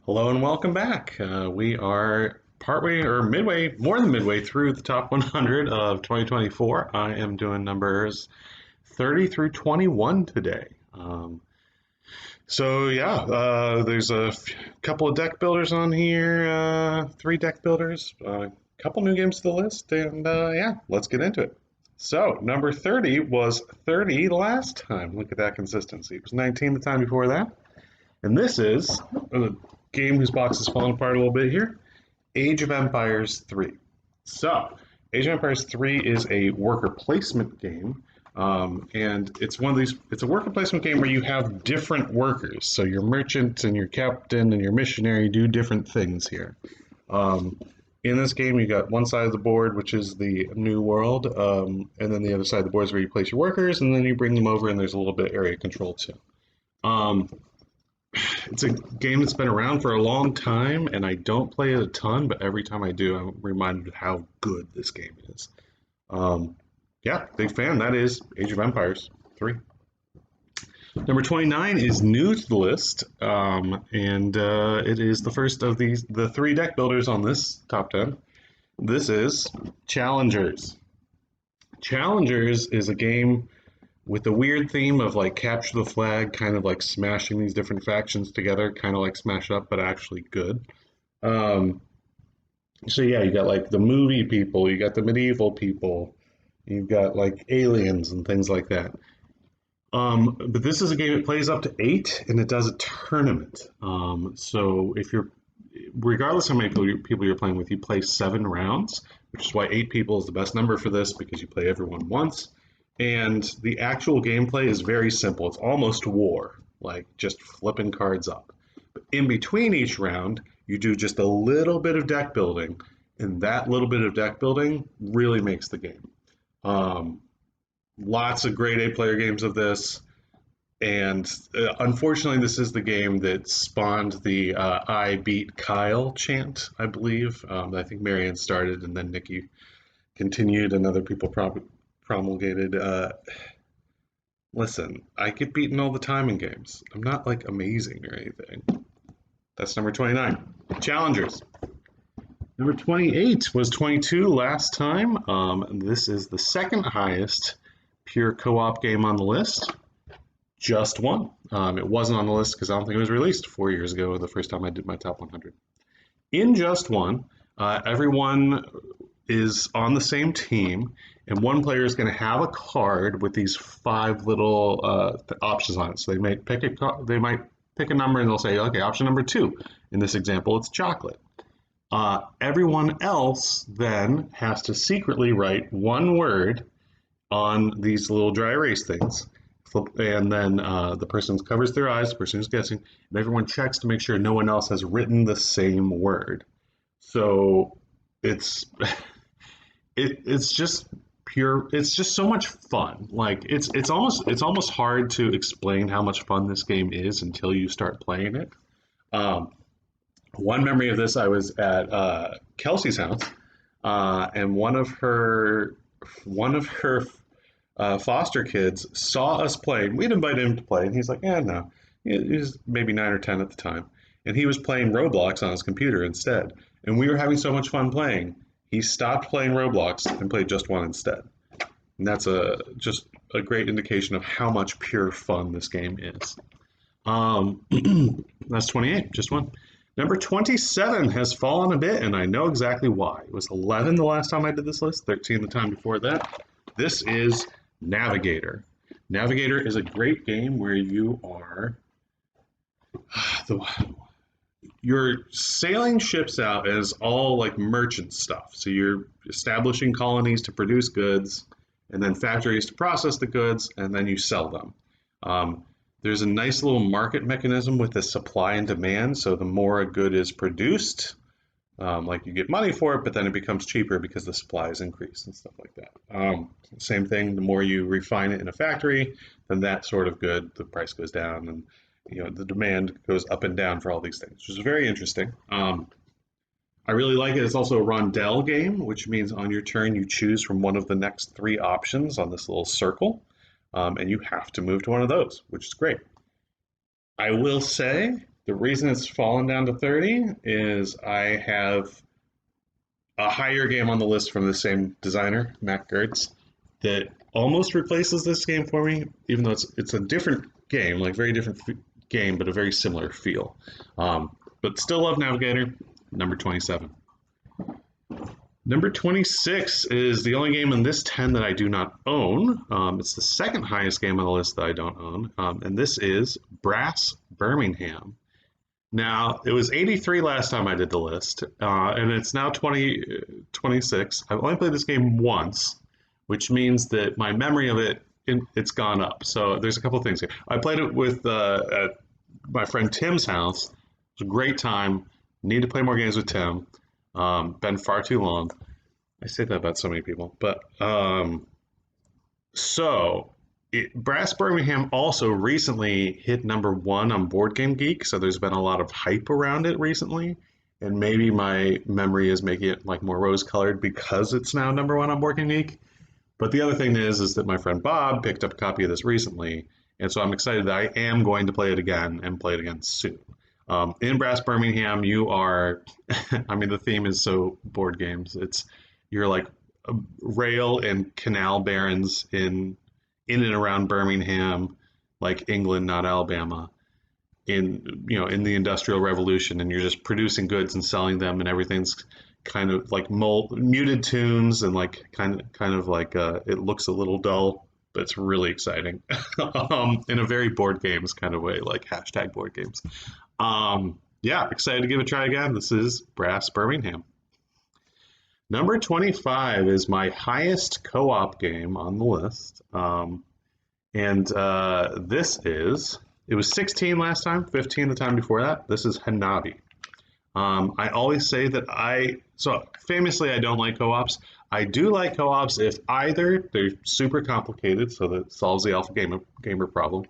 Hello and welcome back. We are partway or midway, more than midway through the top 100 of 2024. I am doing numbers 30 through 21 today. There's couple of deck builders on here, three deck builders, a couple new games to the list, and let's get into it. So, number 30 was 30 last time. Look at that consistency. It was 19 the time before that. And this is a game whose box is falling apart a little bit here. Age of Empires 3. So, Age of Empires 3 is a worker placement game. And it's it's a worker placement game where you have different workers. So your merchant and your captain and your missionary do different things here. In this game, you got one side of the board, which is the new world, and then the other side of the board is where you place your workers, and then you bring them over, and there's a little bit of area control too. It's a game that's been around for a long time, and I don't play it a ton, but every time I do, I'm reminded of how good this game is. Big fan. That is Age of Empires 3. Number 29 is new to the list, it is the first of the three deck builders on this top 10. This is Challengers. Challengers is a game with the weird theme of like capture the flag, kind of like smashing these different factions together, kind of like Smash Up, but actually good. You got like the movie people, you got the medieval people, you've got like aliens and things like that. But this is a game that plays up to 8, and it does a tournament. So if you're, regardless how many people you're playing with, you play 7 rounds, which is why 8 people is the best number for this, because you play everyone once. And the actual gameplay is very simple. It's almost war, like just flipping cards up. But in between each round, you do just a little bit of deck building, and that little bit of deck building really makes the game. Lots of grade A player games of this, and unfortunately, this is the game that spawned the I beat Kyle chant, I believe. I think Marianne started, and then Nikki continued, and other people promulgated. Listen, I get beaten all the time in games. I'm not like amazing or anything. That's number 29. Challengers. Number 28 was 22 last time. This is the second highest pure co-op game on the list. Just one. It wasn't on the list because I don't think it was released 4 years ago, the first time I did my top 100. In Just One, everyone is on the same team, and one player is going to have a card with these 5 little options on it. So they might pick a number, and they'll say, okay, option number 2. In this example, it's chocolate. Everyone else then has to secretly write one word on these little dry erase things. And then the person covers their eyes, the person who's guessing, and everyone checks to make sure no one else has written the same word. So it's just pure. It's just so much fun. Like it's almost hard to explain how much fun this game is until you start playing it. One memory of this, I was at Kelsey's house, and one of her foster kids saw us playing. We'd invited him to play, and he's like, "Yeah, no." He was maybe 9 or 10 at the time, and he was playing Roblox on his computer instead. And we were having so much fun playing. He stopped playing Roblox and played Just One instead. And that's just a great indication of how much pure fun this game is. That's 28, Just One. Number 27 has fallen a bit, and I know exactly why. It was 11 the last time I did this list, 13 the time before that. This is Navigator. Navigator is a great game where you are you're sailing ships out as all like merchant stuff. So you're establishing colonies to produce goods, and then factories to process the goods, and then you sell them. There's a nice little market mechanism with the supply and demand. So the more a good is produced, like you get money for it, but then it becomes cheaper because the supply is increased and stuff like that. Same thing, the more you refine it in a factory, then that sort of good, the price goes down, and the demand goes up and down for all these things, which is very interesting. I really like it. It's also a rondel game, which means on your turn you choose from one of the next 3 options on this little circle, and you have to move to one of those, which is great. I will say The reason it's fallen down to 30 is I have a higher game on the list from the same designer, Matt Gertz, that almost replaces this game for me, even though it's a different game, like very different game, but a very similar feel. But still love Navigator, number 27. Number 26 is the only game in this 10 that I do not own. It's the second highest game on the list that I don't own, and this is Brass Birmingham. Now, it was 83 last time I did the list, and it's now 26. I've only played this game once, which means that my memory of it's gone up. So there's a couple of things here. I played it with at my friend Tim's house. It was a great time. Need to play more games with Tim. Been far too long. I say that about so many people. But Brass Birmingham also recently hit number 1 on Board Game Geek, so there's been a lot of hype around it recently, and maybe my memory is making it like more rose-colored because it's now number 1 on Board Game Geek. But the other thing is that my friend Bob picked up a copy of this recently, and so I'm excited that I am going to play it again and play it again soon. In Brass Birmingham, you are, I mean, the theme is so board games. You're like rail and canal barons in and around Birmingham, like England, not Alabama, in the Industrial Revolution, and you're just producing goods and selling them, and everything's kind of like muted tunes and like kind of like it looks a little dull, but it's really exciting in a very board games kind of way, like hashtag board games. Yeah, excited to give it a try again. This is Brass Birmingham. Number 25 is my highest co-op game on the list. It was 16 last time, 15 the time before that. This is Hanabi. I always say that famously I don't like co-ops. I do like co-ops if either they're super complicated, so that solves the alpha gamer problem.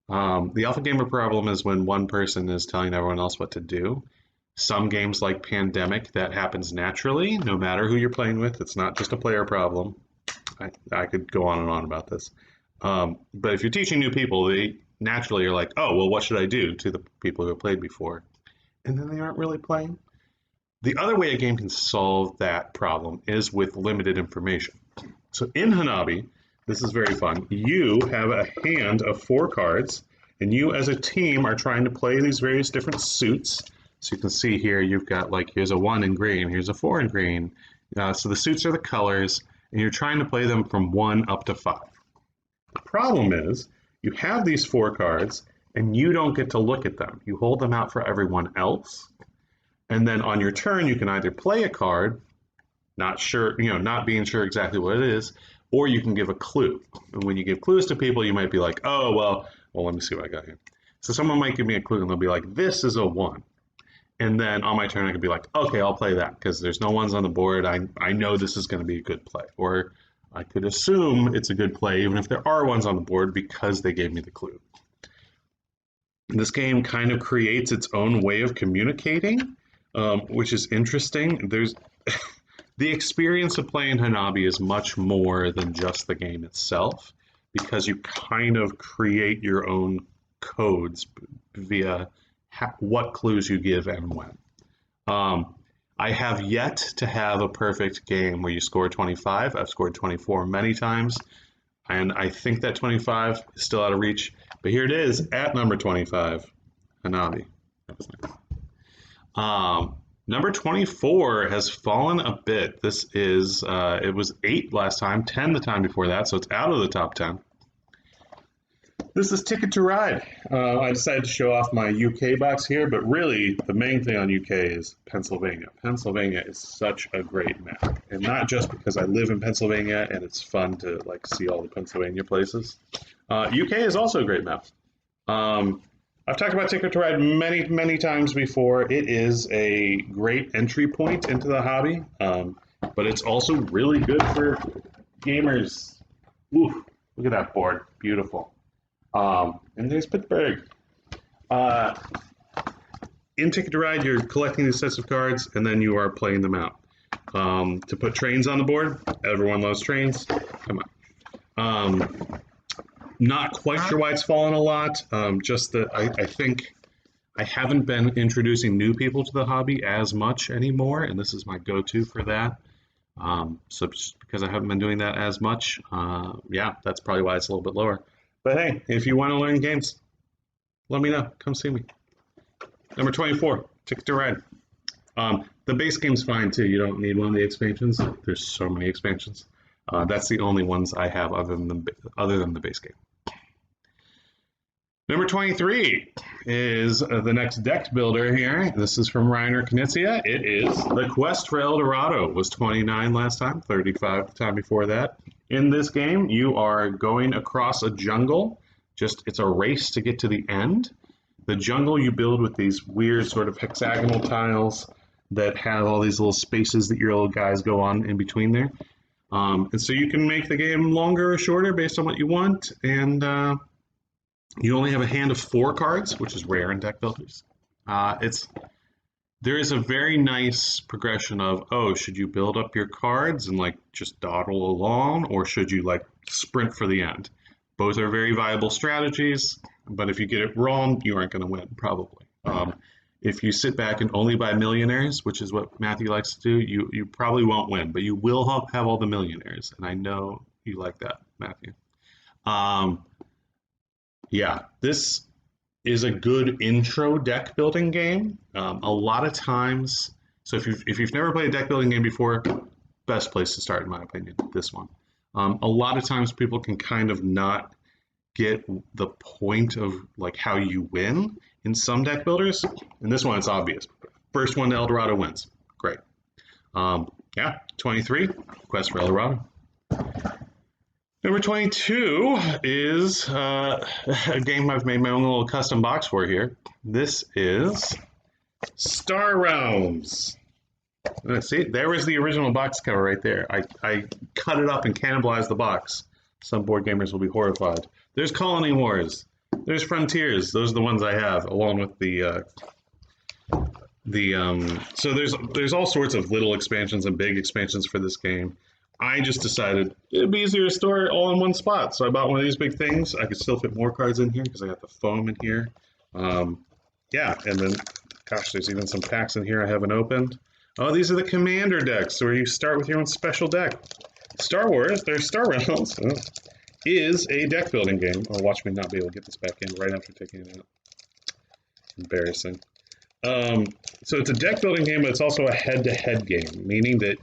The alpha gamer problem is when one person is telling everyone else what to do. Some games like Pandemic, that happens naturally, no matter who you're playing with. It's not just a player problem. I could go on and on about this. But if you're teaching new people, they naturally are like, oh, well, what should I do to the people who have played before? And then they aren't really playing. The other way a game can solve that problem is with limited information. So in Hanabi, this is very fun. You have a hand of 4 cards, and you as a team are trying to play these various different suits. So you can see here, you've got like, here's a 1 in green, here's a 4 in green. So the suits are the colors, and you're trying to play them from 1 up to 5. The problem is, you have these 4 cards, and you don't get to look at them. You hold them out for everyone else, and then on your turn, you can either play a card, not being sure exactly what it is, or you can give a clue. And when you give clues to people, you might be like, oh, well, let me see what I got here. So someone might give me a clue, and they'll be like, this is a 1. And then on my turn, I could be like, okay, I'll play that because there's no ones on the board. I know this is going to be a good play. Or I could assume it's a good play even if there are ones on the board because they gave me the clue. This game kind of creates its own way of communicating, which is interesting. There's the experience of playing Hanabi is much more than just the game itself because you kind of create your own codes via what clues you give and when. I have yet to have a perfect game where you score 25. I've scored 24 many times, and I think that 25 is still out of reach. But here it is at number 25, Hanabi. That was nice. Number 24 has fallen a bit. This is, it was 8 last time, 10 the time before that, so it's out of the top 10. This is Ticket to Ride. I decided to show off my UK box here, but really the main thing on UK is Pennsylvania. Pennsylvania is such a great map, and not just because I live in Pennsylvania and it's fun to like see all the Pennsylvania places. UK is also a great map. I've talked about Ticket to Ride many, many times before. It is a great entry point into the hobby, but it's also really good for gamers. Ooh, look at that board, beautiful. And there's Pittsburgh. In Ticket to Ride, you're collecting these sets of cards, and then you are playing them out. To put trains on the board, everyone loves trains. Come on. Not quite sure why it's fallen a lot. Just that I I haven't been introducing new people to the hobby as much anymore, and this is my go-to for that. So just because I haven't been doing that as much, yeah, that's probably why it's a little bit lower. But hey, if you want to learn games, let me know. Come see me. Number 24, Ticket to Ride. The base game's fine too. You don't need one of the expansions. There's so many expansions. That's the only ones I have other than the base game. Number 23 is the next deck builder here. This is from Reiner Knizia. It is the Quest for El Dorado. It was 29 last time, 35 the time before that. In this game, you are going across a jungle. It's a race to get to the end. The jungle you build with these weird sort of hexagonal tiles that have all these little spaces that your little guys go on in between there. And so you can make the game longer or shorter based on what you want. And you only have a hand of 4 cards, which is rare in deck builders. There is a very nice progression of, oh, should you build up your cards and like just dawdle along, or should you like sprint for the end? Both are very viable strategies, but if you get it wrong, you aren't going to win, probably. If you sit back and only buy millionaires, which is what Matthew likes to do, you probably won't win, but you will have all the millionaires, and I know you like that, Matthew. Yeah, this is a good intro deck building game. A lot of times, so if you've never played a deck building game before, best place to start in my opinion, this one. A lot of times people can kind of not get the point of like how you win in some deck builders. In this one, it's obvious. First one, El Dorado wins. Great. Yeah, 23, Quest for El Dorado. Number 22 is a game I've made my own little custom box for here. This is Star Realms. See, there was the original box cover right there. I cut it up and cannibalized the box. Some board gamers will be horrified. There's Colony Wars. There's Frontiers. Those are the ones I have, along with so there's all sorts of little expansions and big expansions for this game. I just decided it'd be easier to store it all in one spot. So I bought one of these big things. I could still fit more cards in here because I got the foam in here. Yeah, and then, gosh, there's even some packs in here I haven't opened. Oh, these are the commander decks where you start with your own special deck. Star Wars, there's Star Realms, is a deck building game. Oh, watch me not be able to get this back in right after taking it out. Embarrassing. So it's a deck building game, but it's also a head-to-head game, meaning that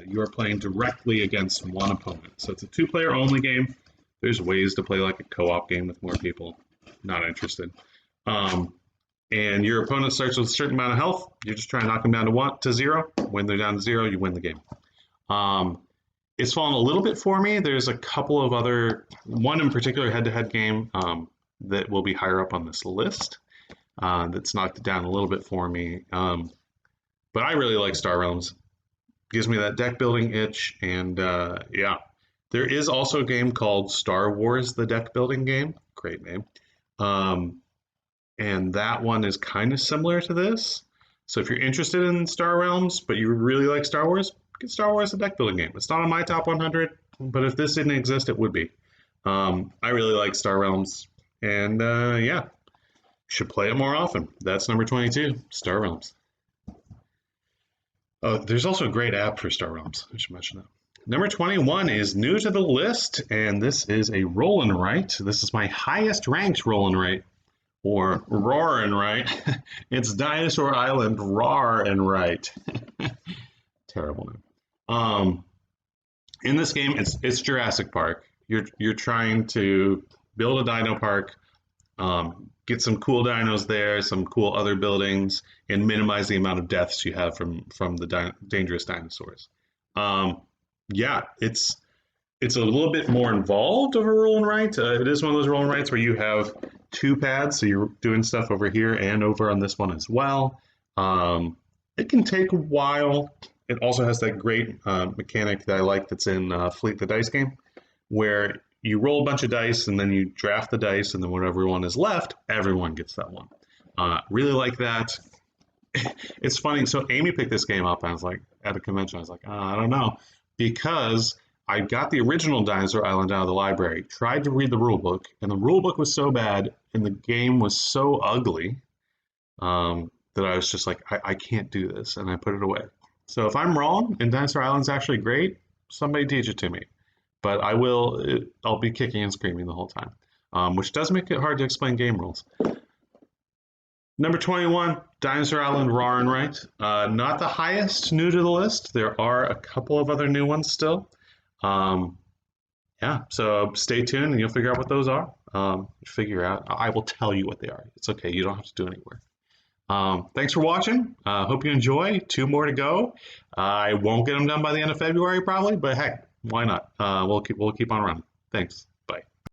you are playing directly against one opponent. So it's a 2-player only game. There's ways to play like a co-op game with more people. Not interested. And your opponent starts with a certain amount of health. You just try and knock them down to 0. When they're down to 0, you win the game. It's fallen a little bit for me. There's a couple of one in particular head-to-head game that will be higher up on this list. That's knocked it down a little bit for me. But I really like Star Realms. Gives me that deck building itch, and yeah. There is also a game called Star Wars, the deck building game. Great name. And that one is kind of similar to this. So if you're interested in Star Realms, but you really like Star Wars, get Star Wars, the deck building game. It's not on my top 100, but if this didn't exist, it would be. I really like Star Realms, and yeah. Should play it more often. That's number 22, Star Realms. Oh, there's also a great app for Star Realms. I should mention that. Number 21 is new to the list, and this is a roll and write. This is my highest ranked roll and write, or roar and write. It's Dinosaur Island Roar and Write. Terrible name. In this game, it's Jurassic Park. You're trying to build a dino park. Get some cool dinos there, some cool other buildings, and minimize the amount of deaths you have from the dangerous dinosaurs. Yeah, it's a little bit more involved of a roll and write. It is one of those roll and writes where you have 2 pads, so you're doing stuff over here and over on this one as well. It can take a while. It also has that great mechanic that I like that's in Fleet the Dice game, where you roll a bunch of dice and then you draft the dice, and then whatever one is left, everyone gets that one. Really like that. It's funny. So Amy picked this game up, and I was like, at a convention, I was like, I don't know, because I got the original Dinosaur Island out of the library, tried to read the rule book, and the rule book was so bad and the game was so ugly that I was just like, I can't do this, and I put it away. So if I'm wrong and Dinosaur Island's actually great, somebody teach it to me. But I'll be kicking and screaming the whole time, which does make it hard to explain game rules. Number 21, Dinosaur Island Raw and Right. Not the highest new to the list. There are a couple of other new ones still. Um, yeah, so stay tuned and you'll figure out what those are. Figure out. I will tell you what they are. It's okay. You don't have to do any work. Thanks for watching. Hope you enjoy. 2 more to go. I won't get them done by the end of February probably, but heck, why not? We'll keep on running. Thanks.